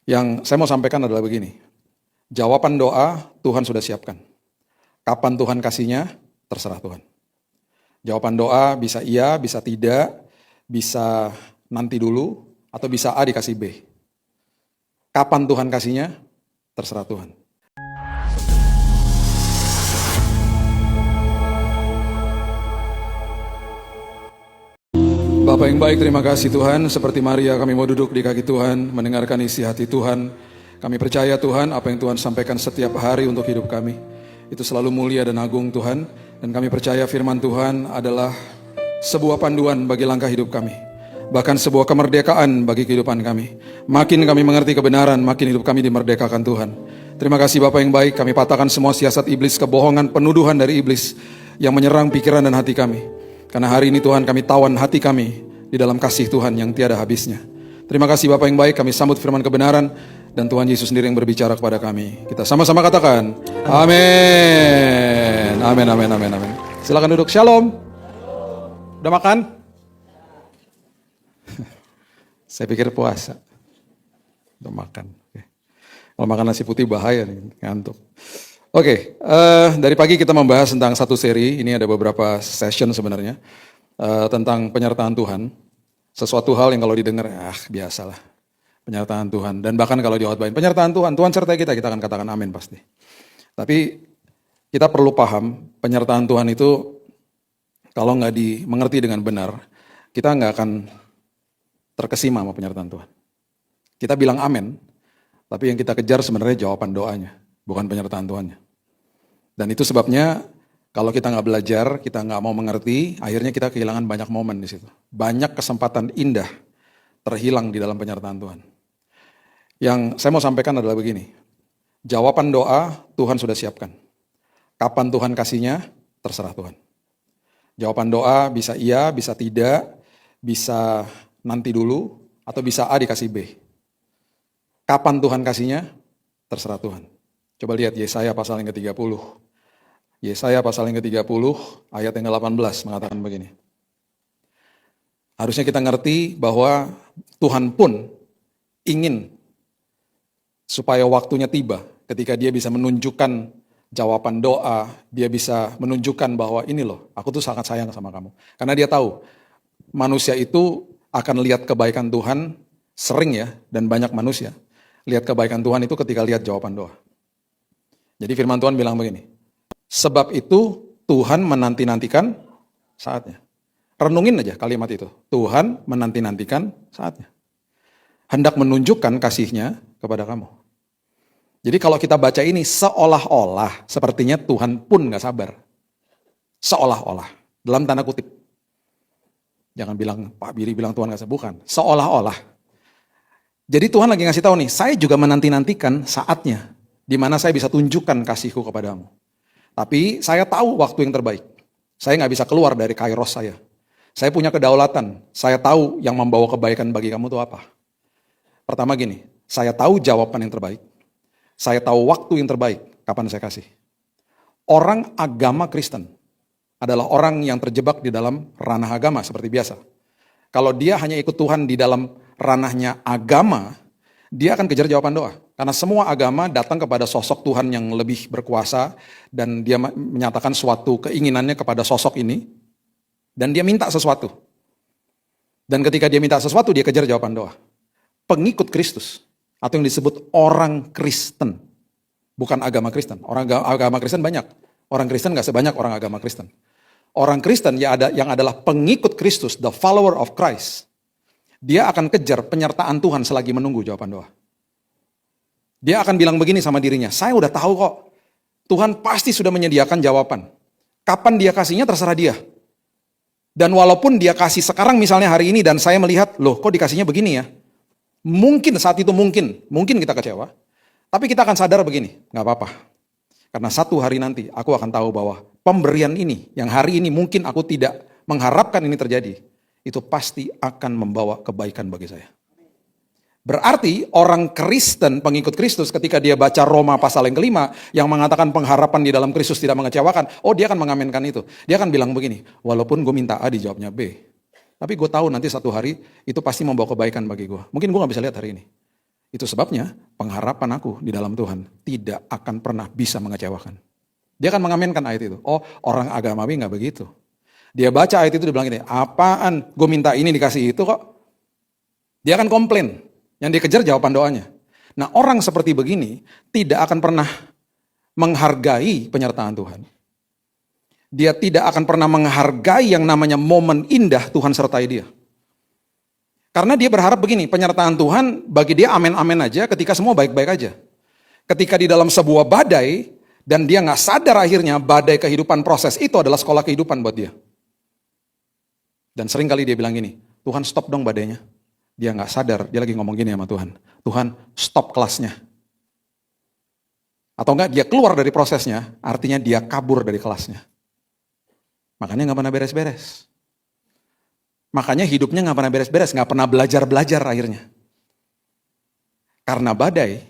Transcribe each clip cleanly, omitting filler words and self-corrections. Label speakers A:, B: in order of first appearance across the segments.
A: Yang saya mau sampaikan adalah begini. Jawaban doa Tuhan sudah siapkan. Kapan Tuhan kasihnya, terserah Tuhan. Jawaban doa bisa iya, bisa tidak, bisa nanti dulu, atau bisa A dikasih B. Kapan Tuhan kasihnya, terserah Tuhan. Bapak yang baik, terima kasih Tuhan. Seperti Maria kami mau duduk di kaki Tuhan, mendengarkan isi hati Tuhan. Kami percaya Tuhan, apa yang Tuhan sampaikan setiap hari untuk hidup kami, itu selalu mulia dan agung Tuhan. Dan kami percaya firman Tuhan adalah sebuah panduan bagi langkah hidup kami. Bahkan sebuah kemerdekaan bagi kehidupan kami. Makin kami mengerti kebenaran, makin hidup kami dimerdekakan Tuhan. Terima kasih Bapak yang baik, kami patahkan semua siasat iblis, kebohongan, penuduhan dari iblis yang menyerang pikiran dan hati kami. Karena hari ini Tuhan kami tawan hati kami di dalam kasih Tuhan yang tiada habisnya. Terima kasih Bapak yang baik, kami sambut firman kebenaran dan Tuhan Yesus sendiri yang berbicara kepada kami. Kita sama-sama katakan, amin. Amin, amin, amin, amin. Silakan duduk, shalom. Udah makan? Saya pikir puasa. Udah makan. Kalau makan nasi putih bahaya nih, ngantuk. Oke, dari pagi kita membahas tentang satu seri, ini ada beberapa session sebenarnya, tentang penyertaan Tuhan. Sesuatu hal yang kalau didengar, biasalah, penyertaan Tuhan. Dan bahkan kalau dikhotbahin, penyertaan Tuhan, Tuhan sertai kita akan katakan amin pasti. Tapi kita perlu paham, penyertaan Tuhan itu kalau nggak dimengerti dengan benar, kita nggak akan terkesima sama penyertaan Tuhan. Kita bilang amin, tapi yang kita kejar sebenarnya jawaban doanya, bukan penyertaan Tuhannya. Dan itu sebabnya kalau kita nggak belajar, kita nggak mau mengerti, akhirnya kita kehilangan banyak momen di situ. Banyak kesempatan indah terhilang di dalam penyertaan Tuhan. Yang saya mau sampaikan adalah begini, jawaban doa Tuhan sudah siapkan. Kapan Tuhan kasihnya, terserah Tuhan. Jawaban doa bisa iya, bisa tidak, bisa nanti dulu, atau bisa A dikasih B. Kapan Tuhan kasihnya, terserah Tuhan. Coba lihat Yesaya pasal yang ke-30. Yesaya pasal yang ke-30 ayat yang ke-18 mengatakan begini. Harusnya kita ngerti bahwa Tuhan pun ingin supaya waktunya tiba ketika dia bisa menunjukkan jawaban doa, dia bisa menunjukkan bahwa ini loh, aku tuh sangat sayang sama kamu. Karena dia tahu manusia itu akan lihat kebaikan Tuhan sering ya, dan banyak manusia lihat kebaikan Tuhan itu ketika lihat jawaban doa. Jadi firman Tuhan bilang begini, sebab itu Tuhan menanti-nantikan saatnya. Renungin aja kalimat itu, Tuhan menanti-nantikan saatnya. Hendak menunjukkan kasihnya kepada kamu. Jadi kalau kita baca ini seolah-olah sepertinya Tuhan pun gak sabar. Seolah-olah, dalam tanda kutip. Jangan bilang Pak Biri bilang Tuhan gak sabar, bukan. Seolah-olah. Jadi Tuhan lagi ngasih tahu nih, saya juga menanti-nantikan saatnya di mana saya bisa tunjukkan kasihku kepadamu. Tapi saya tahu waktu yang terbaik. Saya nggak bisa keluar dari kairos saya. Saya punya kedaulatan. Saya tahu yang membawa kebaikan bagi kamu itu apa. Pertama gini, saya tahu jawaban yang terbaik. Saya tahu waktu yang terbaik, kapan saya kasih. Orang agama Kristen adalah orang yang terjebak di dalam ranah agama seperti biasa. Kalau dia hanya ikut Tuhan di dalam ranahnya agama, dia akan kejar jawaban doa. Karena semua agama datang kepada sosok Tuhan yang lebih berkuasa dan dia menyatakan suatu keinginannya kepada sosok ini dan dia minta sesuatu. Dan ketika dia minta sesuatu, dia kejar jawaban doa. Pengikut Kristus atau yang disebut orang Kristen, bukan agama Kristen. Orang agama Kristen banyak. Orang Kristen gak sebanyak orang agama Kristen. Orang Kristen yang adalah pengikut Kristus, the follower of Christ, dia akan kejar penyertaan Tuhan selagi menunggu jawaban doa. Dia akan bilang begini sama dirinya, saya udah tahu kok, Tuhan pasti sudah menyediakan jawaban. Kapan dia kasihnya terserah dia. Dan walaupun dia kasih sekarang misalnya hari ini dan saya melihat, loh kok dikasihnya begini ya. Mungkin saat itu mungkin kita kecewa. Tapi kita akan sadar begini, gak apa-apa. Karena satu hari nanti aku akan tahu bahwa pemberian ini, yang hari ini mungkin aku tidak mengharapkan ini terjadi, itu pasti akan membawa kebaikan bagi saya. Berarti orang Kristen, pengikut Kristus ketika dia baca Roma pasal yang kelima yang mengatakan pengharapan di dalam Kristus tidak mengecewakan, dia akan mengaminkan itu. Dia akan bilang begini, walaupun gue minta A dijawabnya B. Tapi gue tahu nanti satu hari itu pasti membawa kebaikan bagi gue. Mungkin gue gak bisa lihat hari ini. Itu sebabnya pengharapan aku di dalam Tuhan tidak akan pernah bisa mengecewakan. Dia akan mengaminkan ayat itu. Oh, orang agamawi nggak begitu. Dia baca ayat itu, dia bilang gini, apaan gue minta ini dikasih itu kok. Dia akan komplain. Yang dikejar jawaban doanya. Nah, orang seperti begini tidak akan pernah menghargai penyertaan Tuhan. Dia tidak akan pernah menghargai yang namanya momen indah Tuhan sertai dia. Karena dia berharap begini, penyertaan Tuhan bagi dia amin-amin aja ketika semua baik-baik aja. Ketika di dalam sebuah badai, dan dia nggak sadar akhirnya badai kehidupan proses itu adalah sekolah kehidupan buat dia. Dan sering kali dia bilang gini, Tuhan stop dong badainya. Dia nggak sadar, dia lagi ngomong gini sama Tuhan. Tuhan stop kelasnya. Atau enggak dia keluar dari prosesnya, artinya dia kabur dari kelasnya. Makanya nggak pernah beres-beres. Makanya hidupnya nggak pernah beres-beres, nggak pernah belajar-belajar akhirnya. Karena badai,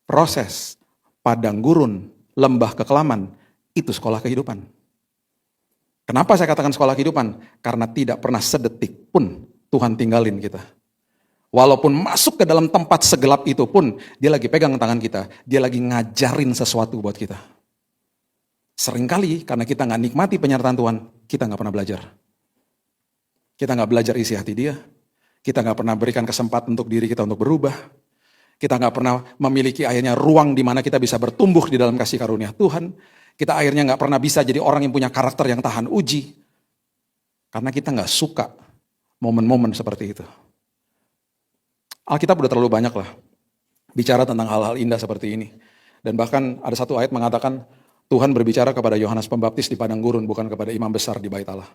A: proses, padang gurun, lembah kekelaman, itu sekolah kehidupan. Kenapa saya katakan sekolah kehidupan? Karena tidak pernah sedetik pun Tuhan tinggalin kita. Walaupun masuk ke dalam tempat segelap itu pun, dia lagi pegang tangan kita, dia lagi ngajarin sesuatu buat kita. Seringkali karena kita nggak nikmati penyertaan Tuhan, kita nggak pernah belajar. Kita nggak belajar isi hati dia. Kita nggak pernah berikan kesempatan untuk diri kita untuk berubah. Kita nggak pernah memiliki akhirnya ruang di mana kita bisa bertumbuh di dalam kasih karunia Tuhan. Kita akhirnya nggak pernah bisa jadi orang yang punya karakter yang tahan uji. Karena kita nggak suka momen-momen seperti itu. Alkitab udah terlalu banyak lah bicara tentang hal-hal indah seperti ini. Dan bahkan ada satu ayat mengatakan Tuhan berbicara kepada Yohanes Pembaptis di padang gurun, bukan kepada imam besar di bait Allah.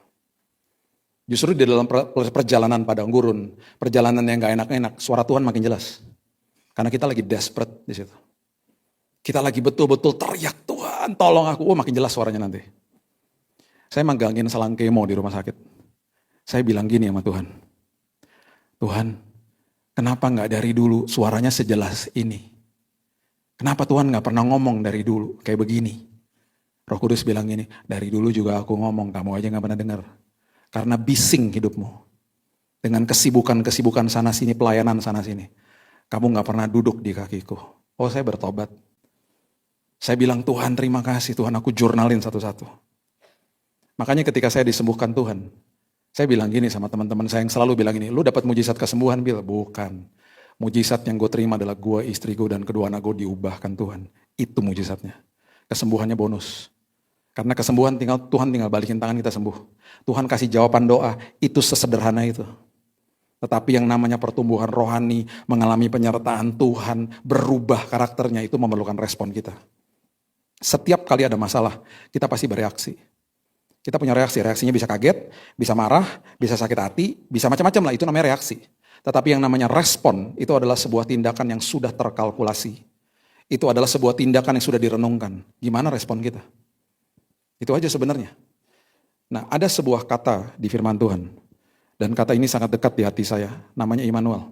A: Justru di dalam perjalanan padang gurun, perjalanan yang gak enak-enak, suara Tuhan makin jelas. Karena kita lagi desperate di situ. Kita lagi betul-betul teriak, Tuhan tolong aku. Oh, makin jelas suaranya nanti. Saya megangin selang kemo di rumah sakit. Saya bilang gini sama Tuhan. Tuhan, kenapa gak dari dulu suaranya sejelas ini? Kenapa Tuhan gak pernah ngomong dari dulu kayak begini? Roh Kudus bilang gini, dari dulu juga aku ngomong, kamu aja gak pernah dengar. Karena bising hidupmu. Dengan kesibukan-kesibukan sana sini, pelayanan sana sini. Kamu gak pernah duduk di kakiku. Oh, saya bertobat. Saya bilang, Tuhan terima kasih, Tuhan aku jurnalin satu-satu. Makanya ketika saya disembuhkan Tuhan, saya bilang gini sama teman-teman saya yang selalu bilang gini, lu dapat mujizat kesembuhan, Bil? Bukan. Mujizat yang gue terima adalah gue, istri gue, dan kedua anak gue diubahkan Tuhan. Itu mujizatnya. Kesembuhannya bonus. Karena kesembuhan Tuhan tinggal balikin tangan kita sembuh. Tuhan kasih jawaban doa, itu sesederhana itu. Tetapi yang namanya pertumbuhan rohani, mengalami penyertaan Tuhan, berubah karakternya, itu memerlukan respon kita. Setiap kali ada masalah, kita pasti bereaksi. Kita punya reaksi, reaksinya bisa kaget, bisa marah, bisa sakit hati, bisa macam-macam lah, itu namanya reaksi. Tetapi yang namanya respon, itu adalah sebuah tindakan yang sudah terkalkulasi. Itu adalah sebuah tindakan yang sudah direnungkan. Gimana respon kita? Itu aja sebenarnya. Nah, ada sebuah kata di firman Tuhan. Dan kata ini sangat dekat di hati saya. Namanya Immanuel.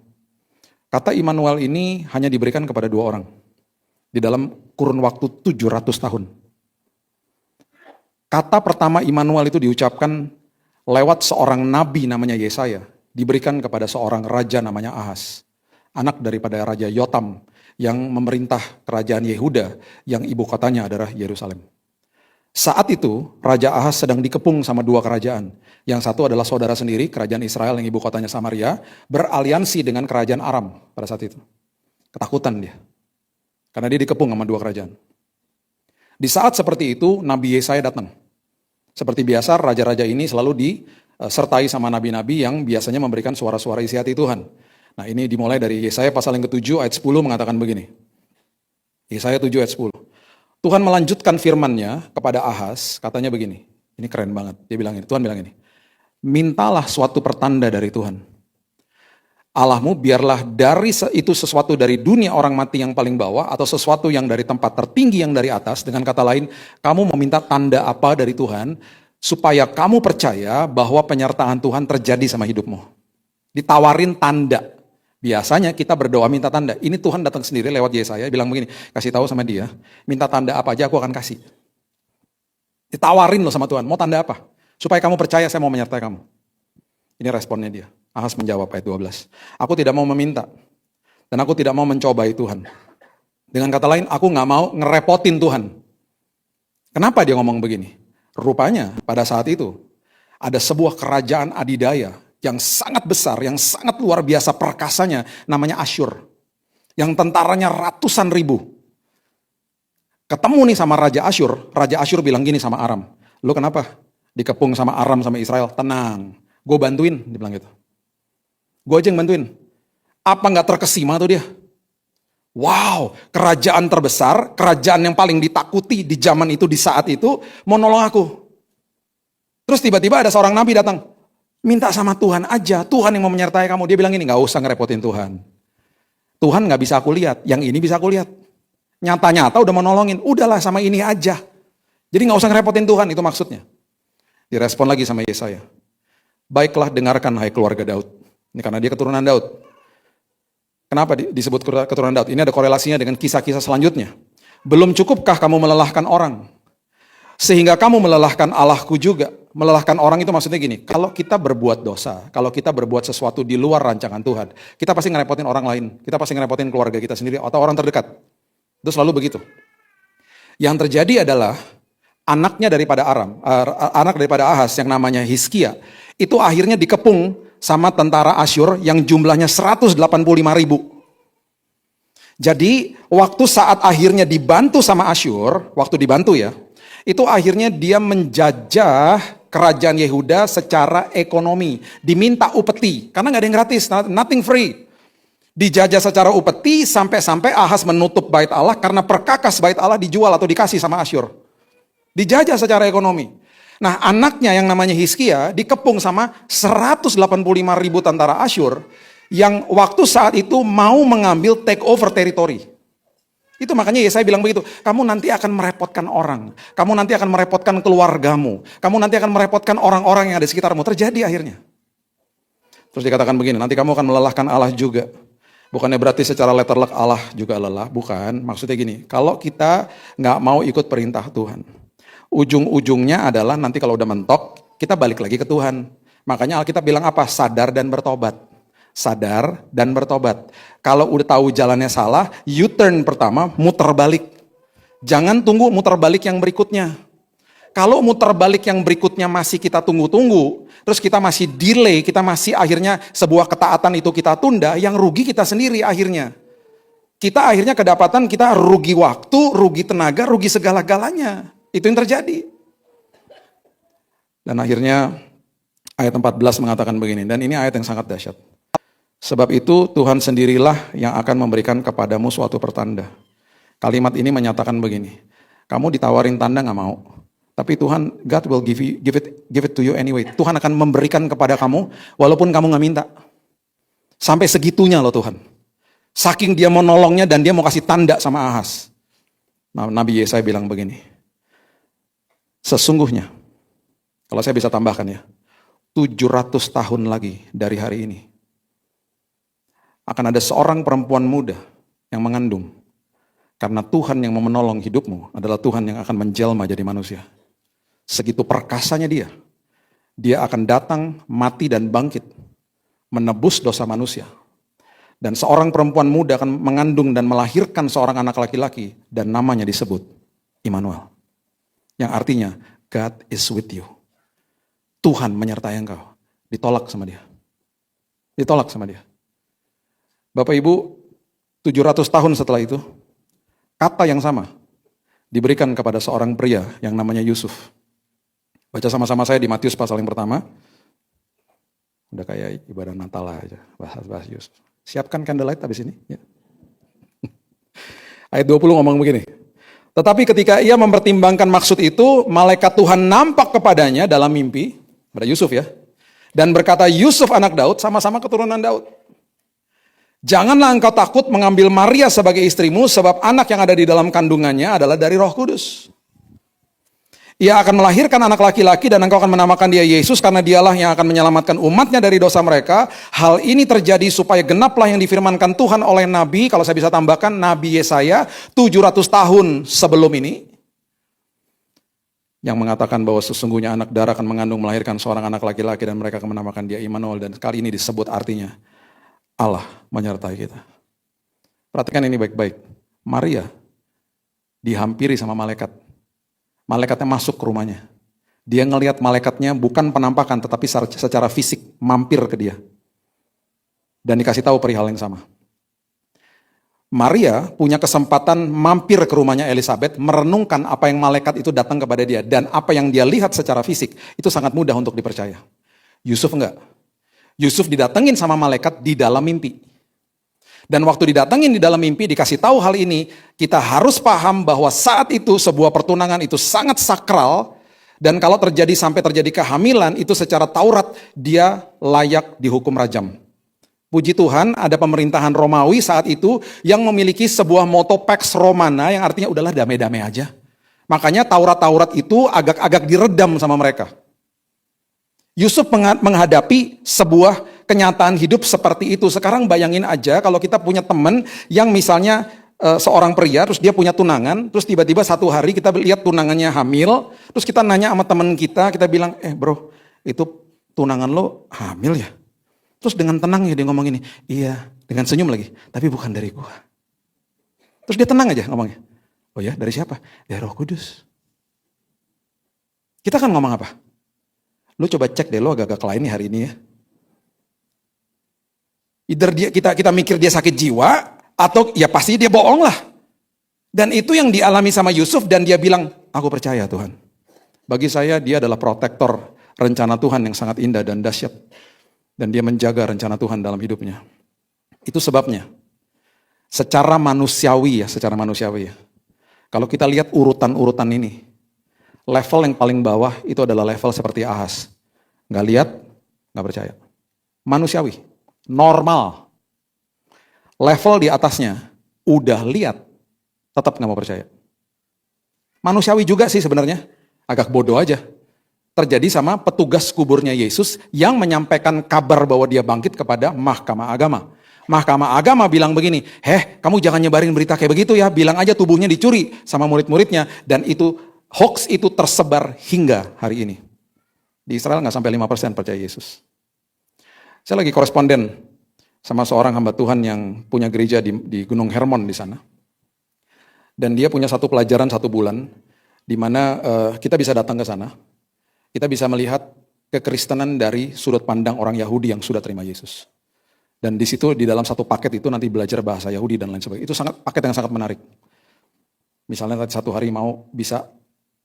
A: Kata Immanuel ini hanya diberikan kepada 2 orang. Di dalam kurun waktu 700 tahun. Kata pertama Immanuel itu diucapkan lewat seorang nabi namanya Yesaya. Diberikan kepada seorang raja namanya Ahaz. Anak daripada Raja Yotam yang memerintah kerajaan Yehuda yang ibu kotanya adalah Yerusalem. Saat itu, Raja Ahaz sedang dikepung sama 2 kerajaan. Yang satu adalah saudara sendiri, kerajaan Israel yang ibu kotanya Samaria, beraliansi dengan kerajaan Aram pada saat itu. Ketakutan dia. Karena dia dikepung sama 2 kerajaan. Di saat seperti itu, Nabi Yesaya datang. Seperti biasa, raja-raja ini selalu disertai sama nabi-nabi yang biasanya memberikan suara-suara isi hati Tuhan. Nah, ini dimulai dari Yesaya pasal yang ke-7 ayat 10 mengatakan begini. Yesaya 7 ayat 10. Tuhan melanjutkan firman-Nya kepada Ahaz, katanya begini. Ini keren banget. Dia bilang ini, Tuhan bilang ini. Mintalah suatu pertanda dari Tuhan. Allahmu biarlah dari itu sesuatu dari dunia orang mati yang paling bawah atau sesuatu yang dari tempat tertinggi yang dari atas. Dengan kata lain, kamu meminta tanda apa dari Tuhan supaya kamu percaya bahwa penyertaan Tuhan terjadi sama hidupmu. Ditawarin tanda. Biasanya kita berdoa minta tanda. Ini Tuhan datang sendiri lewat Yesaya bilang begini, kasih tahu sama dia, minta tanda apa aja aku akan kasih. Ditawarin loh sama Tuhan, mau tanda apa? Supaya kamu percaya saya mau menyertai kamu. Ini responnya dia. Ahaz menjawab ayat 12. Aku tidak mau meminta, Dan aku tidak mau mencobai Tuhan. Dengan kata lain, aku nggak mau ngerepotin Tuhan. Kenapa dia ngomong begini? Rupanya pada saat itu, ada sebuah kerajaan adidaya yang sangat besar, yang sangat luar biasa perkasanya, namanya Asyur. Yang tentaranya ratusan ribu. Ketemu nih sama Raja Asyur bilang gini sama Aram, lu kenapa dikepung sama Aram sama Israel? Tenang, gue bantuin, dia bilang gitu. Gue aja yang bantuin. Apa nggak terkesima tuh dia? Wow, kerajaan terbesar, kerajaan yang paling ditakuti di zaman itu, di saat itu, mau nolong aku. Terus tiba-tiba ada seorang nabi datang, minta sama Tuhan aja, Tuhan yang mau menyertai kamu. Dia bilang ini, nggak usah ngerepotin Tuhan. Tuhan nggak bisa aku lihat, yang ini bisa aku lihat. Nyata-nyata udah mau nolongin, udahlah sama ini aja. Jadi nggak usah ngerepotin Tuhan, itu maksudnya. Direspon lagi sama Yesaya. Baiklah dengarkan hai keluarga Daud. Ini karena dia keturunan Daud. Kenapa disebut keturunan Daud? Ini ada korelasinya dengan kisah-kisah selanjutnya. Belum cukupkah kamu melelahkan orang? Sehingga kamu melelahkan Allahku juga. Melelahkan orang itu maksudnya gini, kalau kita berbuat dosa, kalau kita berbuat sesuatu di luar rancangan Tuhan, kita pasti ngerepotin orang lain, kita pasti ngerepotin keluarga kita sendiri atau orang terdekat. Itu selalu begitu. Yang terjadi adalah anaknya daripada anak daripada Ahaz yang namanya Hizkia, itu akhirnya dikepung sama tentara Asyur yang jumlahnya 185 ribu. Jadi waktu saat akhirnya dibantu sama Asyur, waktu dibantu ya, itu akhirnya dia menjajah kerajaan Yehuda secara ekonomi. Diminta upeti, karena gak ada yang gratis, nothing free. Dijajah secara upeti sampai-sampai Ahaz menutup bait Allah karena perkakas bait Allah dijual atau dikasih sama Asyur. Dijajah secara ekonomi. Nah anaknya yang namanya Hizkia dikepung sama 185 ribu tentara Asyur yang waktu saat itu mau mengambil take over teritori. Itu makanya Yesaya bilang begitu, kamu nanti akan merepotkan orang, kamu nanti akan merepotkan keluargamu, kamu nanti akan merepotkan orang-orang yang ada di sekitarmu. Terjadi akhirnya. Terus dikatakan begini, nanti kamu akan melelahkan Allah juga. Bukannya berarti secara letterlek Allah juga lelah, bukan. Maksudnya gini, kalau kita nggak mau ikut perintah Tuhan, ujung-ujungnya adalah nanti kalau udah mentok, kita balik lagi ke Tuhan. Makanya Alkitab bilang apa? Sadar dan bertobat. Sadar dan bertobat. Kalau udah tahu jalannya salah, U-turn pertama, muter balik. Jangan tunggu muter balik yang berikutnya. Kalau muter balik yang berikutnya masih kita tunggu-tunggu, terus kita masih delay, kita masih akhirnya sebuah ketaatan itu kita tunda, yang rugi kita sendiri akhirnya. Kita akhirnya kedapatan kita rugi waktu, rugi tenaga, rugi segala-galanya. Itu yang terjadi. Dan akhirnya ayat 14 mengatakan begini, dan ini ayat yang sangat dahsyat. Sebab itu Tuhan sendirilah yang akan memberikan kepadamu suatu pertanda. Kalimat ini menyatakan begini, kamu ditawarin tanda gak mau. Tapi Tuhan, God will give it to you anyway. Tuhan akan memberikan kepada kamu, walaupun kamu gak minta. Sampai segitunya loh Tuhan. Saking dia mau nolongnya dan dia mau kasih tanda sama Ahaz. Nah, Nabi Yesaya bilang begini. Sesungguhnya, kalau saya bisa tambahkan ya, 700 tahun lagi dari hari ini, akan ada seorang perempuan muda yang mengandung. Karena Tuhan yang mau menolong hidupmu adalah Tuhan yang akan menjelma jadi manusia. Segitu perkasanya dia. Dia akan datang, mati dan bangkit. Menebus dosa manusia. Dan seorang perempuan muda akan mengandung dan melahirkan seorang anak laki-laki. Dan namanya disebut Immanuel. Yang artinya, God is with you. Tuhan menyertai engkau. Ditolak sama dia. Ditolak sama dia. Bapak Ibu, 700 tahun setelah itu, kata yang sama diberikan kepada seorang pria yang namanya Yusuf. Baca sama-sama saya di Matius pasal yang pertama. Udah kayak ibadah Natal aja, bahas Yusuf. Siapkan candlelight habis ini. Ya. Ayat 20 ngomong begini. Tetapi ketika ia mempertimbangkan maksud itu, malaikat Tuhan nampak kepadanya dalam mimpi, pada Yusuf ya, dan berkata, Yusuf anak Daud, sama-sama keturunan Daud. Janganlah engkau takut mengambil Maria sebagai istrimu, sebab anak yang ada di dalam kandungannya adalah dari Roh Kudus. Ia akan melahirkan anak laki-laki dan engkau akan menamakan dia Yesus karena dialah yang akan menyelamatkan umatnya dari dosa mereka. Hal ini terjadi supaya genaplah yang difirmankan Tuhan oleh Nabi, kalau saya bisa tambahkan, Nabi Yesaya 700 tahun sebelum ini. Yang mengatakan bahwa sesungguhnya anak darah akan mengandung melahirkan seorang anak laki-laki dan mereka akan menamakan dia Immanuel. Dan kali ini disebut artinya Allah menyertai kita. Perhatikan ini baik-baik. Maria dihampiri sama malaikat. Malaikatnya masuk ke rumahnya. Dia ngelihat malaikatnya bukan penampakan, tetapi secara fisik mampir ke dia. Dan dikasih tahu perihal yang sama. Maria punya kesempatan mampir ke rumahnya Elizabeth, merenungkan apa yang malaikat itu datang kepada dia. Dan apa yang dia lihat secara fisik, itu sangat mudah untuk dipercaya. Yusuf enggak. Yusuf didatengin sama malaikat di dalam mimpi. Dan waktu didatengin di dalam mimpi, dikasih tahu hal ini, kita harus paham bahwa saat itu sebuah pertunangan itu sangat sakral. Dan kalau sampai terjadi kehamilan, itu secara Taurat dia layak dihukum rajam. Puji Tuhan, ada pemerintahan Romawi saat itu yang memiliki sebuah motto Pax Romana yang artinya udahlah damai-damai aja. Makanya Taurat-Taurat itu agak-agak diredam sama mereka. Yusuf menghadapi sebuah kenyataan hidup seperti itu. Sekarang bayangin aja kalau kita punya teman yang misalnya seorang pria, terus dia punya tunangan, terus tiba-tiba satu hari kita lihat tunangannya hamil, terus kita nanya sama teman kita bilang, bro, itu tunangan lo hamil ya? Terus dengan tenang ya dia ngomong ini, iya, dengan senyum lagi, tapi bukan dari gua. Terus dia tenang aja ngomongnya. Oh ya, dari siapa? Dari Roh Kudus. Kita kan ngomong apa? Lu coba cek deh, lo agak-agak lain nih hari ini ya. Either kita mikir dia sakit jiwa, atau ya pasti dia bohong lah. Dan itu yang dialami sama Yusuf, dan dia bilang, aku percaya Tuhan. Bagi saya dia adalah protektor rencana Tuhan yang sangat indah dan dahsyat. Dan dia menjaga rencana Tuhan dalam hidupnya. Itu sebabnya. Secara manusiawi ya. Kalau kita lihat urutan-urutan ini. Level yang paling bawah itu adalah level seperti Ahaz. Nggak lihat, nggak percaya. Manusiawi. Normal. Level di atasnya. Udah lihat, tetap nggak mau percaya. Manusiawi juga sih sebenarnya. Agak bodoh aja. Terjadi sama petugas kuburnya Yesus yang menyampaikan kabar bahwa dia bangkit kepada Mahkamah Agama. Mahkamah Agama bilang begini, kamu jangan nyebarin berita kayak begitu ya, bilang aja tubuhnya dicuri sama murid-muridnya. Dan itu, hoax itu tersebar hingga hari ini. Di Israel nggak sampai 5% percaya Yesus. Saya lagi koresponden sama seorang hamba Tuhan yang punya gereja di Gunung Hermon di sana. Dan dia punya satu pelajaran 1 bulan, di mana kita bisa datang ke sana. Kita bisa melihat kekristenan dari sudut pandang orang Yahudi yang sudah terima Yesus. Dan di situ di dalam satu paket itu nanti belajar bahasa Yahudi dan lain sebagainya. Itu paket yang sangat menarik. Misalnya satu hari mau bisa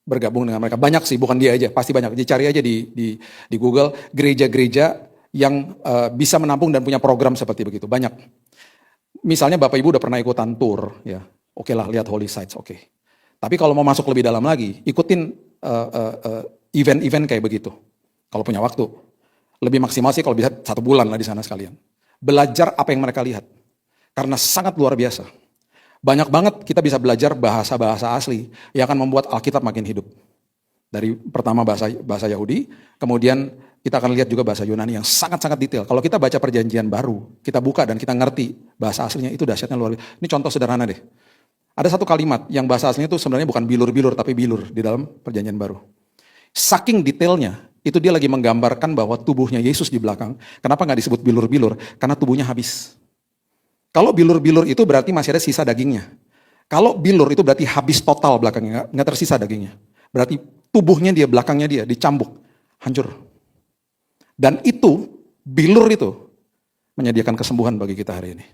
A: bergabung dengan mereka. Banyak sih, bukan dia aja, pasti banyak. Dicari aja di Google gereja-gereja yang bisa menampung dan punya program seperti begitu. Banyak. Misalnya Bapak Ibu udah pernah ikutan tour, ya. Oke lah, lihat Holy Sites, oke. Tapi kalau mau masuk lebih dalam lagi, ikutin event-event kayak begitu. Kalau punya waktu. Lebih maksimal sih kalau bisa 1 bulan lah di sana sekalian. Belajar apa yang mereka lihat. Karena sangat luar biasa. Banyak banget kita bisa belajar bahasa-bahasa asli yang akan membuat Alkitab makin hidup. Dari pertama bahasa Yahudi, kemudian kita akan lihat juga bahasa Yunani yang sangat-sangat detail. Kalau kita baca perjanjian baru, kita buka dan kita ngerti bahasa aslinya, itu dahsyatnya luar biasa. Ini contoh sederhana deh. Ada satu kalimat yang bahasa aslinya itu sebenarnya bukan bilur-bilur, tapi bilur di dalam perjanjian baru. Saking detailnya, itu dia lagi menggambarkan bahwa tubuhnya Yesus di belakang. Kenapa nggak disebut bilur-bilur? Karena tubuhnya habis. Kalau bilur-bilur itu berarti masih ada sisa dagingnya. Kalau bilur itu berarti habis total belakangnya, nggak tersisa dagingnya. Berarti tubuhnya dia, belakangnya dia dicambuk, hancur. Dan itu, bilur itu, menyediakan kesembuhan bagi kita hari ini.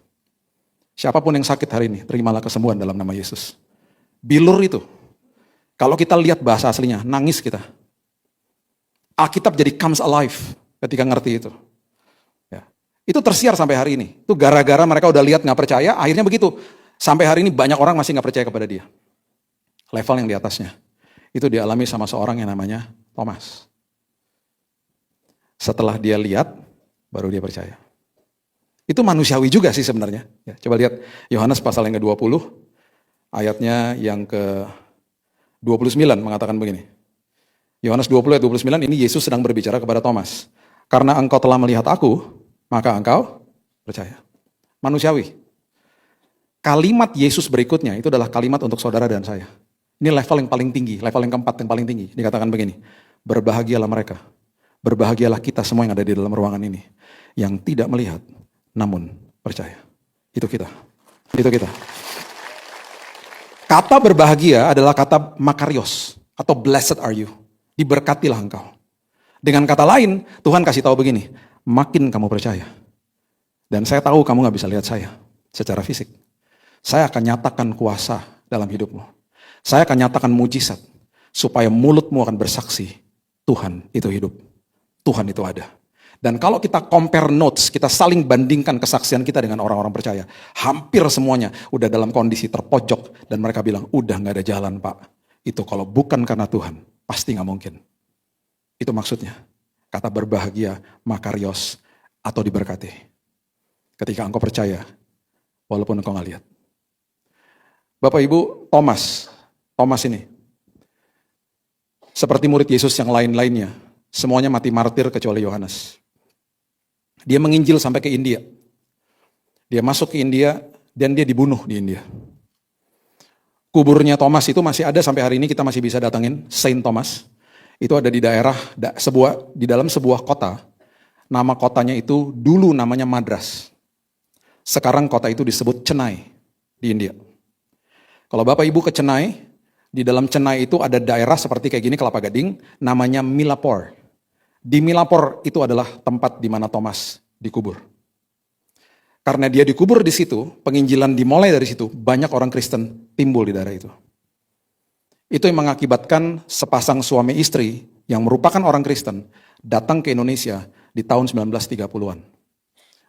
A: Siapapun yang sakit hari ini, terimalah kesembuhan dalam nama Yesus. Bilur itu, kalau kita lihat bahasa aslinya, nangis kita. Alkitab jadi comes alive ketika ngerti itu. Ya. Itu tersiar sampai hari ini. Itu gara-gara mereka udah lihat nggak percaya, akhirnya begitu. Sampai hari ini banyak orang masih nggak percaya kepada dia. Level yang di atasnya. Itu dialami sama seorang yang namanya Thomas. Setelah dia lihat, baru dia percaya. Itu manusiawi juga sih sebenarnya. Ya, coba lihat Yohanes pasal yang ke-20, ayatnya yang ke-29 mengatakan begini. Yohanes 20 ayat 29, ini Yesus sedang berbicara kepada Thomas. Karena engkau telah melihat aku, maka engkau percaya. Manusiawi. Kalimat Yesus berikutnya, itu adalah kalimat untuk saudara dan saya. Ini level yang paling tinggi, level yang keempat yang paling tinggi. Dikatakan begini, berbahagialah mereka. Berbahagialah kita semua yang ada di dalam ruangan ini. Yang tidak melihat, namun percaya. Itu kita. Itu kita. Kata berbahagia adalah kata makarios atau blessed are you. Diberkatilah engkau. Dengan kata lain, Tuhan kasih tahu begini, makin kamu percaya. Dan saya tahu kamu gak bisa lihat saya secara fisik. Saya akan nyatakan kuasa dalam hidupmu. Saya akan nyatakan mujizat supaya mulutmu akan bersaksi, Tuhan itu hidup. Tuhan itu ada. Dan kalau kita compare notes, kita saling bandingkan kesaksian kita dengan orang-orang percaya. Hampir semuanya udah dalam kondisi terpojok. Dan mereka bilang, udah gak ada jalan Pak. Itu kalau bukan karena Tuhan, pasti gak mungkin. Itu maksudnya. Kata berbahagia, makarios, atau diberkati. Ketika engkau percaya, walaupun engkau gak lihat. Bapak Ibu, Thomas ini. Seperti murid Yesus yang lain-lainnya. Semuanya mati martir kecuali Yohanes. Dia menginjil sampai ke India. Dia masuk ke India dan dia dibunuh di India. Kuburnya Thomas itu masih ada sampai hari ini, kita masih bisa datangin Saint Thomas. Itu ada di daerah di dalam sebuah kota. Nama kotanya itu dulu namanya Madras. Sekarang kota itu disebut Chennai di India. Kalau Bapak Ibu ke Chennai, di dalam Chennai itu ada daerah seperti kayak gini Kelapa Gading, namanya Milapore. Di Milapore itu adalah tempat di mana Thomas dikubur. Karena dia dikubur di situ, penginjilan dimulai dari situ, banyak orang Kristen timbul di daerah itu. Itu yang mengakibatkan sepasang suami istri yang merupakan orang Kristen datang ke Indonesia di tahun 1930-an.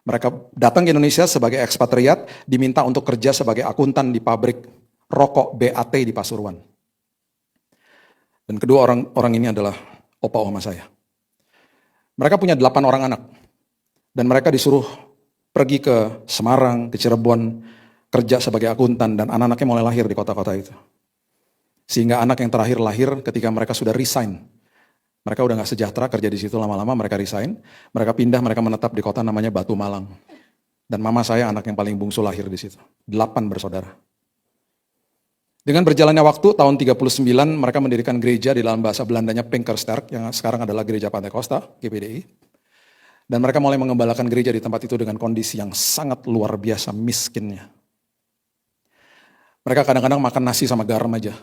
A: Mereka datang ke Indonesia sebagai ekspatriat, diminta untuk kerja sebagai akuntan di pabrik rokok BAT di Pasuruan. Dan kedua orang ini adalah opa oma saya. Mereka punya 8 orang anak. Dan mereka disuruh pergi ke Semarang, ke Cirebon, kerja sebagai akuntan, dan anak-anaknya mulai lahir di kota-kota itu. Sehingga anak yang terakhir lahir ketika mereka sudah resign. Mereka udah gak sejahtera kerja di situ, lama-lama mereka resign. Mereka pindah, mereka menetap di kota namanya Batu Malang. Dan mama saya anak yang paling bungsu lahir di situ. 8 bersaudara. Dengan berjalannya waktu, tahun 39 mereka mendirikan gereja di dalam bahasa Belandanya Pinkersterk, yang sekarang adalah Gereja Pantai Costa, GPDI. Dan mereka mulai mengembalakan gereja di tempat itu dengan kondisi yang sangat luar biasa miskinnya. Mereka kadang-kadang makan nasi sama garam aja.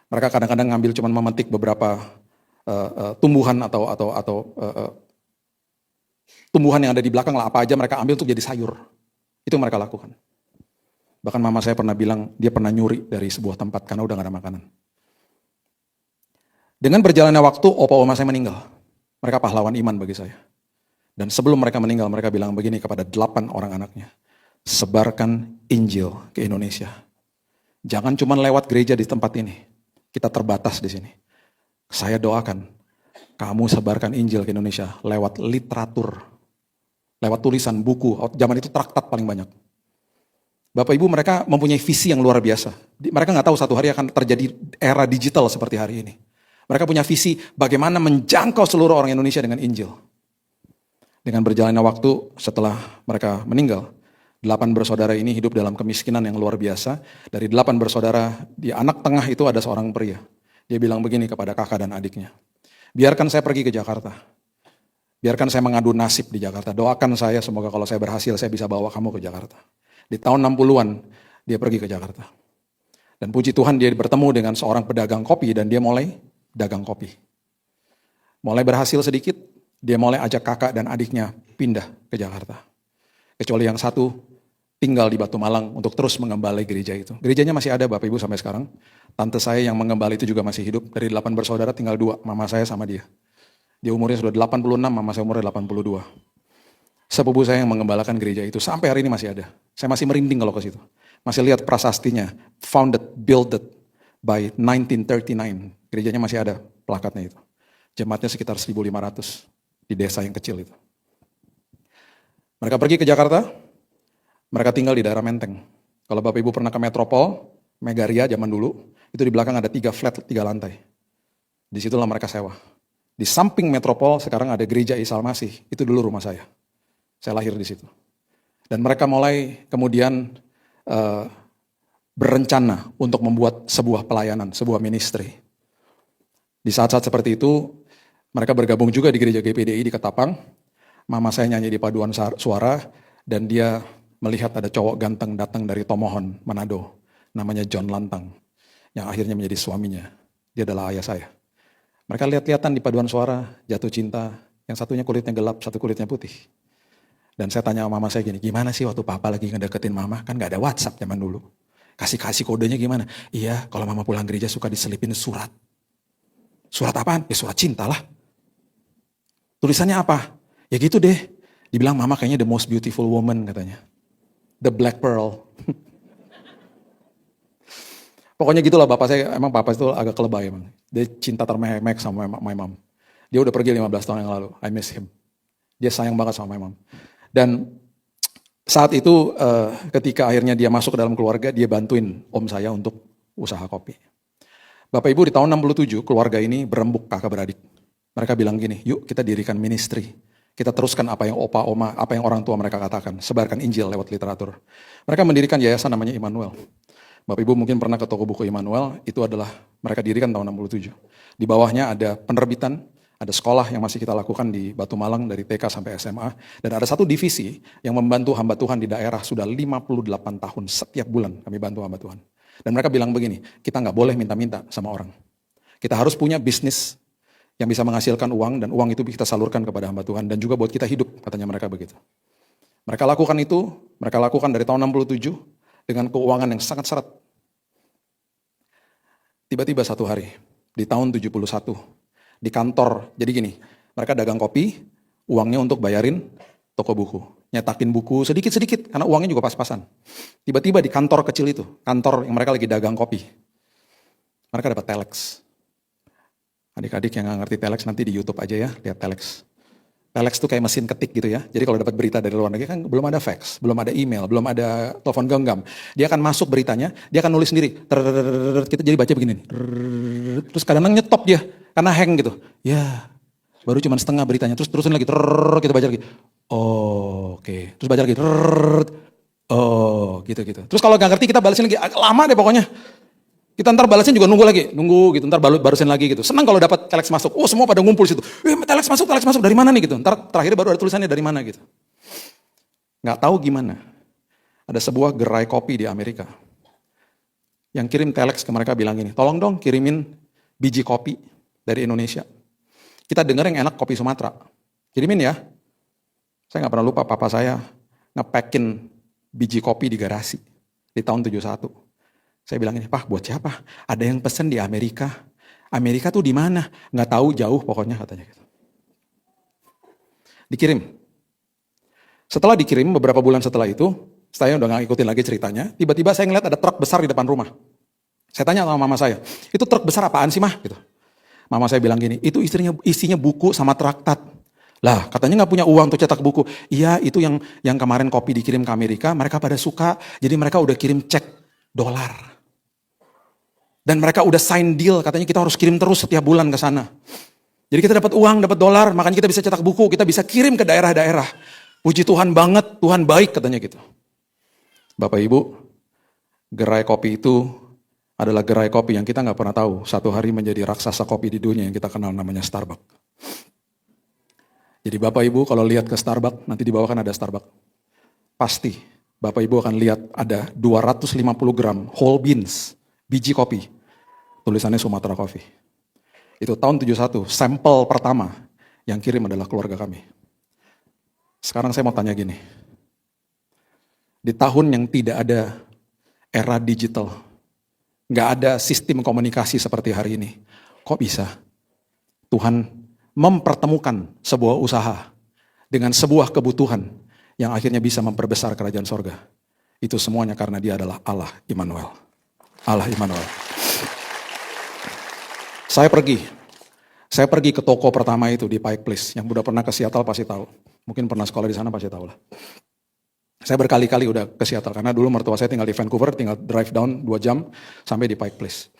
A: Mereka kadang-kadang ngambil cuma memetik beberapa tumbuhan atau tumbuhan yang ada di belakang lah, apa aja mereka ambil untuk jadi sayur. Itu yang mereka lakukan. Bahkan mama saya pernah bilang, dia pernah nyuri dari sebuah tempat karena udah gak ada makanan. Dengan berjalannya waktu, opa oma saya meninggal. Mereka pahlawan iman bagi saya. Dan sebelum mereka meninggal, mereka bilang begini kepada 8 orang anaknya. Sebarkan Injil ke Indonesia. Jangan cuma lewat gereja di tempat ini. Kita terbatas di sini. Saya doakan, kamu sebarkan Injil ke Indonesia lewat literatur. Lewat tulisan, buku. Zaman itu traktat paling banyak. Bapak Ibu, mereka mempunyai visi yang luar biasa. Mereka nggak tahu satu hari akan terjadi era digital seperti hari ini. Mereka punya visi bagaimana menjangkau seluruh orang Indonesia dengan Injil. Dengan berjalannya waktu setelah mereka meninggal, 8 bersaudara ini hidup dalam kemiskinan yang luar biasa. Dari 8 bersaudara, di anak tengah itu ada seorang pria. Dia bilang begini kepada kakak dan adiknya. Biarkan saya pergi ke Jakarta. Biarkan saya mengadu nasib di Jakarta. Doakan saya, semoga kalau saya berhasil, saya bisa bawa kamu ke Jakarta. Di tahun 60-an, dia pergi ke Jakarta. Dan puji Tuhan dia bertemu dengan seorang pedagang kopi dan dia mulai dagang kopi. Mulai berhasil sedikit, dia mulai ajak kakak dan adiknya pindah ke Jakarta. Kecuali yang satu tinggal di Batu Malang untuk terus mengembalai gereja itu. Gerejanya masih ada Bapak Ibu sampai sekarang. Tante saya yang menggembala itu juga masih hidup. Dari 8 bersaudara tinggal 2, mama saya sama dia. Dia umurnya sudah 86, mama saya umurnya 82. Sepupu saya yang mengembalakan gereja itu sampai hari ini masih ada. Saya masih merinding kalau ke situ. Masih lihat prasastinya, founded, builded by 1939. Gerejanya masih ada plakatnya itu. Jemaatnya sekitar 1.500 di desa yang kecil itu. Mereka pergi ke Jakarta, mereka tinggal di daerah Menteng. Kalau Bapak Ibu pernah ke Metropol, Megaria zaman dulu, itu di belakang ada 3 flat, 3 lantai. Disitulah mereka sewa. Di samping Metropol sekarang ada gereja Isa Al-Masih, itu dulu rumah saya. Saya lahir di situ. Dan mereka mulai kemudian berencana untuk membuat sebuah pelayanan, sebuah ministry. Di saat-saat seperti itu, mereka bergabung juga di gereja GPDI di Ketapang. Mama saya nyanyi di paduan suara, dan dia melihat ada cowok ganteng datang dari Tomohon, Manado, namanya John Lantang, yang akhirnya menjadi suaminya. Dia adalah ayah saya. Mereka lihat-lihatan di paduan suara, jatuh cinta, yang satunya kulitnya gelap, satu kulitnya putih. Dan saya tanya sama mama saya gini, gimana sih waktu papa lagi ngedeketin mama? Kan gak ada WhatsApp zaman dulu. Kasih-kasih kodenya gimana? Iya, kalau mama pulang gereja suka diselipin surat. Surat apaan? Ya surat cinta lah. Tulisannya apa? Ya gitu deh. Dibilang mama kayaknya the most beautiful woman katanya. The Black Pearl. Pokoknya gitulah bapak saya, emang bapak itu agak kelebay emang. Dia cinta termehek sama my mom. Dia udah pergi 15 tahun yang lalu, I miss him. Dia sayang banget sama my mom. Dan saat itu ketika akhirnya dia masuk ke dalam keluarga, dia bantuin om saya untuk usaha kopi. Bapak Ibu di tahun 67 keluarga ini berembuk kakak beradik. Mereka bilang gini, yuk kita dirikan ministry. Kita teruskan apa yang opa, oma, apa yang orang tua mereka katakan. Sebarkan Injil lewat literatur. Mereka mendirikan yayasan namanya Immanuel. Bapak Ibu mungkin pernah ke toko buku Immanuel, itu adalah mereka dirikan tahun 67. Di bawahnya ada penerbitan, ada sekolah yang masih kita lakukan di Batu Malang dari TK sampai SMA. Dan ada satu divisi yang membantu hamba Tuhan di daerah sudah 58 tahun. Setiap bulan kami bantu hamba Tuhan. Dan mereka bilang begini, kita nggak boleh minta-minta sama orang. Kita harus punya bisnis yang bisa menghasilkan uang, dan uang itu kita salurkan kepada hamba Tuhan. Dan juga buat kita hidup, katanya mereka begitu. Mereka lakukan itu, mereka lakukan dari tahun 67, dengan keuangan yang sangat seret. Tiba-tiba satu hari, di tahun 71, di kantor, jadi gini, mereka dagang kopi, uangnya untuk bayarin toko buku. Nyetakin buku sedikit-sedikit, karena uangnya juga pas-pasan. Tiba-tiba di kantor kecil itu, kantor yang mereka lagi dagang kopi, mereka dapat telex. Adik-adik yang nggak ngerti telex nanti di YouTube aja ya, lihat telex. Telex itu kayak mesin ketik gitu ya. Jadi kalau dapat berita dari luar negeri kan belum ada fax, belum ada email, belum ada telepon genggam. Dia akan masuk beritanya, dia akan nulis sendiri. Kita jadi baca begini. Terus kadang-kadang nyetop dia karena hang gitu. Ya, baru cuma setengah beritanya. Terus terusin lagi. Kita baca lagi. Oh, oke. Terus baca lagi. Oh, gitu-gitu. Terus kalau nggak ngerti kita balesin lagi. Agak lama deh pokoknya. Kita ntar balasnya juga nunggu gitu, ntar barusin lagi gitu. Senang kalau dapat telex masuk, oh semua pada ngumpul situ. Telex masuk, dari mana nih gitu. Ntar terakhir baru ada tulisannya dari mana gitu. Nggak tahu gimana. Ada sebuah gerai kopi di Amerika yang kirim telex ke mereka bilang gini, tolong dong kirimin biji kopi dari Indonesia. Kita dengar yang enak kopi Sumatera. Kirimin ya. Saya nggak pernah lupa papa saya nge-packin biji kopi di garasi di tahun 71. Saya bilang ini, Pak, buat siapa? Ada yang pesen di Amerika. Amerika tuh di mana? Nggak tahu, jauh pokoknya katanya gitu. Dikirim. Setelah dikirim beberapa bulan setelah itu, saya udah nggak ikutin lagi ceritanya. Tiba-tiba saya ngeliat ada truk besar di depan rumah. Saya tanya sama mama saya, itu truk besar apaan sih mah? Gitu. Mama saya bilang gini, itu isinya buku sama traktat. Lah, katanya nggak punya uang untuk cetak buku. Iya, itu yang kemarin kopi dikirim ke Amerika, mereka pada suka. Jadi mereka udah kirim cek dolar. Dan mereka udah sign deal, katanya kita harus kirim terus setiap bulan ke sana. Jadi kita dapat uang, dapat dolar, makanya kita bisa cetak buku, kita bisa kirim ke daerah-daerah. Puji Tuhan banget, Tuhan baik katanya gitu. Bapak Ibu, gerai kopi itu adalah gerai kopi yang kita nggak pernah tahu. Satu hari menjadi raksasa kopi di dunia yang kita kenal namanya Starbucks. Jadi Bapak Ibu kalau lihat ke Starbucks, nanti di bawah kan ada Starbucks. Pasti Bapak Ibu akan lihat ada 250 gram whole beans, biji kopi. Tulisannya Sumatera Coffee. Itu tahun 71, sampel pertama yang kirim adalah keluarga kami. Sekarang saya mau tanya gini. Di tahun yang tidak ada era digital, nggak ada sistem komunikasi seperti hari ini, kok bisa Tuhan mempertemukan sebuah usaha dengan sebuah kebutuhan yang akhirnya bisa memperbesar kerajaan sorga? Itu semuanya karena dia adalah Allah Immanuel. Allah Immanuel. Saya pergi ke toko pertama itu di Pike Place. Yang udah pernah ke Seattle pasti tahu. Mungkin pernah sekolah di sana pasti tahu lah. Saya berkali-kali udah ke Seattle karena dulu mertua saya tinggal di Vancouver, tinggal drive down 2 jam sampai di Pike Place.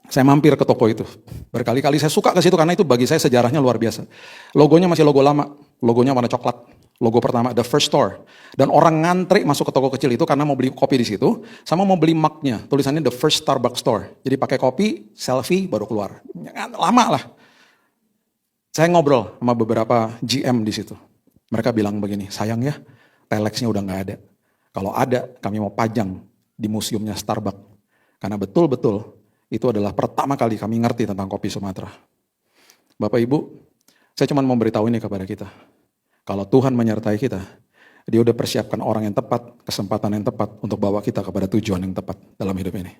A: Saya mampir ke toko itu. Berkali-kali saya suka ke situ karena itu bagi saya sejarahnya luar biasa. Logonya masih logo lama, logonya warna coklat. Logo pertama, the first store. Dan orang ngantri masuk ke toko kecil itu karena mau beli kopi di situ, sama mau beli mug-nya, tulisannya the first Starbucks store. Jadi pakai kopi, selfie, baru keluar. Lama lah. Saya ngobrol sama beberapa GM di situ. Mereka bilang begini, sayang ya, telexnya udah nggak ada. Kalau ada, kami mau pajang di museumnya Starbucks. Karena betul-betul itu adalah pertama kali kami ngerti tentang kopi Sumatera. Bapak Ibu, saya cuma mau beritahu ini kepada kita. Kalau Tuhan menyertai kita, Dia udah persiapkan orang yang tepat, kesempatan yang tepat untuk bawa kita kepada tujuan yang tepat dalam hidup ini.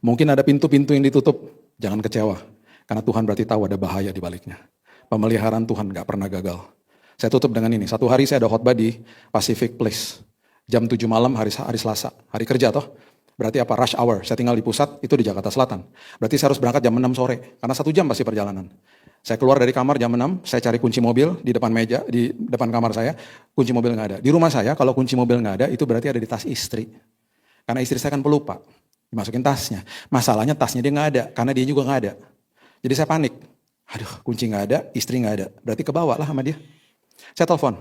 A: Mungkin ada pintu-pintu yang ditutup, jangan kecewa. Karena Tuhan berarti tahu ada bahaya di baliknya. Pemeliharaan Tuhan gak pernah gagal. Saya tutup dengan ini, satu hari saya ada khotbah di Pacific Place. Jam 7 malam hari Selasa, hari kerja toh. Berarti apa? Rush hour. Saya tinggal di pusat, itu di Jakarta Selatan. Berarti saya harus berangkat jam 6 sore, karena 1 jam pasti perjalanan. Saya keluar dari kamar jam 6, saya cari kunci mobil di depan meja, di depan kamar saya, kunci mobil nggak ada. Di rumah saya, kalau kunci mobil nggak ada, itu berarti ada di tas istri. Karena istri saya kan pelupa, dimasukin tasnya. Masalahnya tasnya dia nggak ada, karena dia juga nggak ada. Jadi saya panik. Aduh, kunci nggak ada, istri nggak ada. Berarti kebawa lah sama dia. Saya telepon,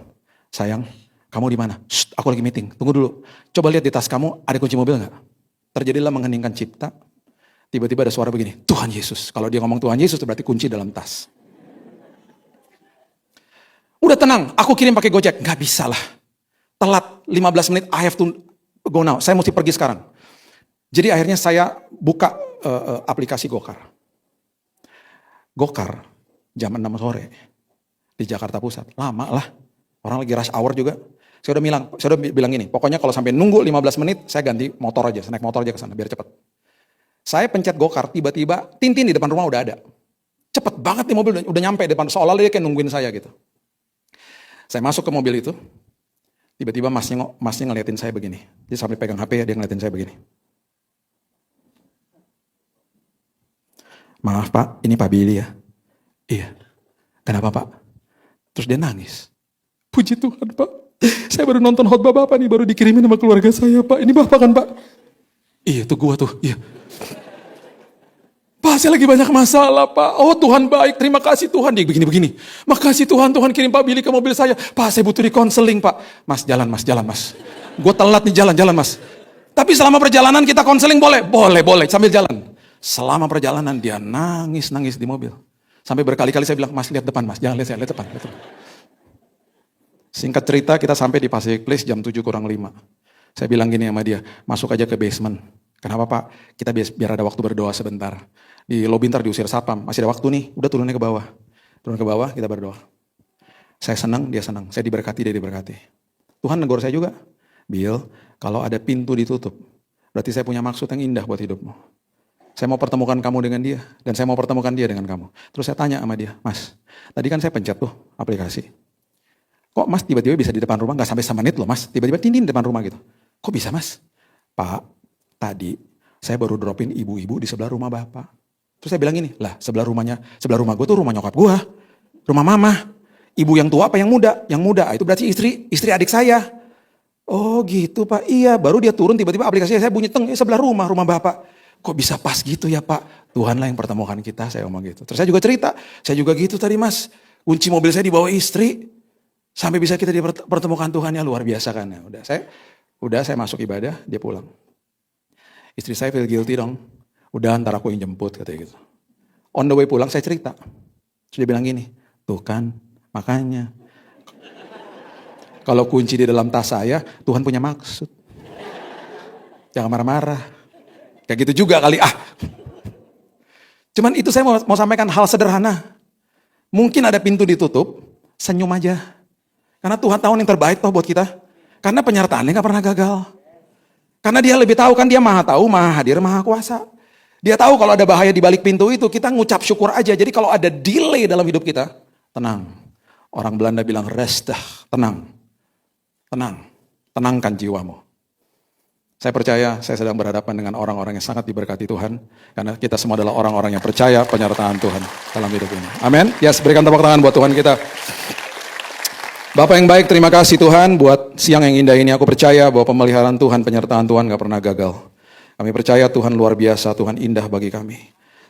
A: sayang, kamu di mana? Aku lagi meeting, tunggu dulu. Coba lihat di tas kamu, ada kunci mobil nggak? Terjadilah mengheningkan cipta. Tiba-tiba ada suara begini, Tuhan Yesus. Kalau dia ngomong Tuhan Yesus, berarti kunci dalam tas. Udah tenang, aku kirim pakai Gojek. Gak bisa lah. Telat 15 menit, I have to go now. Saya mesti pergi sekarang. Jadi akhirnya saya buka aplikasi Gokar. Gokar, jam 6 sore. Di Jakarta Pusat. Lama lah. Orang lagi rush hour juga. Saya udah bilang gini, pokoknya kalau sampai nunggu 15 menit, saya ganti motor aja. Saya naik motor aja ke sana, biar cepat. Saya pencet Gokar, tiba-tiba Tintin di depan rumah udah ada. Cepet banget nih mobil, udah nyampe depan, seolah-olah dia kayak nungguin saya gitu. Saya masuk ke mobil itu, tiba-tiba masnya ngeliatin saya begini. Dia sampai pegang HP, dia ngeliatin saya begini. Maaf Pak, ini Pak Billy ya? Iya. Kenapa Pak? Terus dia nangis. Puji Tuhan Pak, saya baru nonton khotbah Bapak nih, baru dikirimin sama keluarga saya Pak. Ini Bapak kan Pak? Iya, itu gua tuh, iya. Pak, saya lagi banyak masalah, Pak. Oh, Tuhan baik. Terima kasih Tuhan. Dia begini-begini. Makasih Tuhan, Tuhan kirim Pak Billy ke mobil saya. Pak, saya butuh di konseling, Pak. Mas, jalan, Mas. Gue telat nih, jalan, Mas. Tapi selama perjalanan kita konseling boleh? Boleh, sambil jalan. Selama perjalanan dia nangis di mobil. Sampai berkali-kali saya bilang, Mas, lihat depan, Mas. Jangan lihat saya, lihat depan. Singkat cerita, kita sampai di Pacific Place jam 7 kurang 5. Saya bilang gini sama dia, masuk aja ke basement. Kenapa Pak? Kita biar ada waktu berdoa sebentar. Di lobi ntar diusir satpam, masih ada waktu nih, udah turunnya ke bawah. Turun ke bawah, kita berdoa. Saya senang, dia senang. Saya diberkati, dia diberkati. Tuhan negur saya juga. Bill, kalau ada pintu ditutup, berarti saya punya maksud yang indah buat hidupmu. Saya mau pertemukan kamu dengan dia, dan saya mau pertemukan dia dengan kamu. Terus saya tanya sama dia, Mas, tadi kan saya pencet tuh aplikasi. Kok Mas tiba-tiba bisa di depan rumah, gak sampai semenit loh Mas, tiba-tiba Tintin di depan rumah gitu. Kok bisa Mas? Pak, tadi saya baru dropin ibu-ibu di sebelah rumah Bapak. Terus saya bilang gini, lah sebelah rumah gue tuh rumah nyokap gue, rumah mama. Ibu yang tua apa yang muda? Yang muda, itu berarti istri adik saya. Oh gitu Pak, iya baru dia turun tiba-tiba aplikasinya saya bunyi sebelah rumah Bapak. Kok bisa pas gitu ya Pak? Tuhanlah yang pertemukan kita, saya ngomong gitu. Terus saya juga cerita, saya juga gitu tadi Mas. Kunci mobil saya dibawa istri, sampai bisa kita dipertemukan Tuhannya luar biasa kan ya. Udah saya masuk ibadah, dia pulang. Istri saya feel guilty dong. Udah ntar aku yang jemput katanya gitu. On the way pulang saya cerita. Terus dia bilang gini, tuh kan makanya. Kalau kunci di dalam tas saya, Tuhan punya maksud. Jangan marah-marah. Kayak gitu juga kali Cuman itu saya mau sampaikan hal sederhana. Mungkin ada pintu ditutup, senyum aja. Karena Tuhan tahu yang terbaik toh buat kita. Karena penyertaannya gak pernah gagal. Karena dia lebih tahu kan, dia maha tahu, maha hadir, maha kuasa. Dia tahu kalau ada bahaya di balik pintu itu, kita ngucap syukur aja. Jadi kalau ada delay dalam hidup kita, tenang. Orang Belanda bilang rest, tenang. Tenangkan jiwamu. Saya percaya saya sedang berhadapan dengan orang-orang yang sangat diberkati Tuhan. Karena kita semua adalah orang-orang yang percaya penyertaan Tuhan dalam hidup ini. Amin. Yes, berikan tepuk tangan buat Tuhan kita. Bapak yang baik, terima kasih Tuhan buat siang yang indah ini. Aku percaya bahwa pemeliharaan Tuhan, penyertaan Tuhan gak pernah gagal. Kami percaya Tuhan luar biasa, Tuhan indah bagi kami.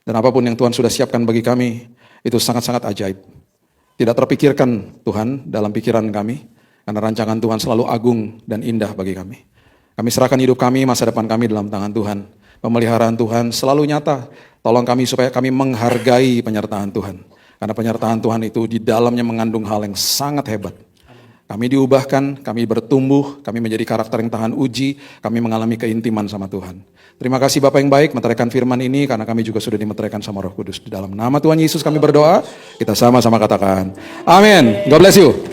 A: Dan apapun yang Tuhan sudah siapkan bagi kami, itu sangat-sangat ajaib. Tidak terpikirkan Tuhan dalam pikiran kami, karena rancangan Tuhan selalu agung dan indah bagi kami. Kami serahkan hidup kami, masa depan kami dalam tangan Tuhan. Pemeliharaan Tuhan selalu nyata. Tolong kami supaya kami menghargai penyertaan Tuhan. Karena penyertaan Tuhan itu di dalamnya mengandung hal yang sangat hebat. Kami diubahkan, kami bertumbuh, kami menjadi karakter yang tahan uji, kami mengalami keintiman sama Tuhan. Terima kasih Bapak yang baik, meteraikan firman ini, karena kami juga sudah dimeteraikan sama Roh Kudus. Di dalam nama Tuhan Yesus kami berdoa, kita sama-sama katakan, amin. God bless you.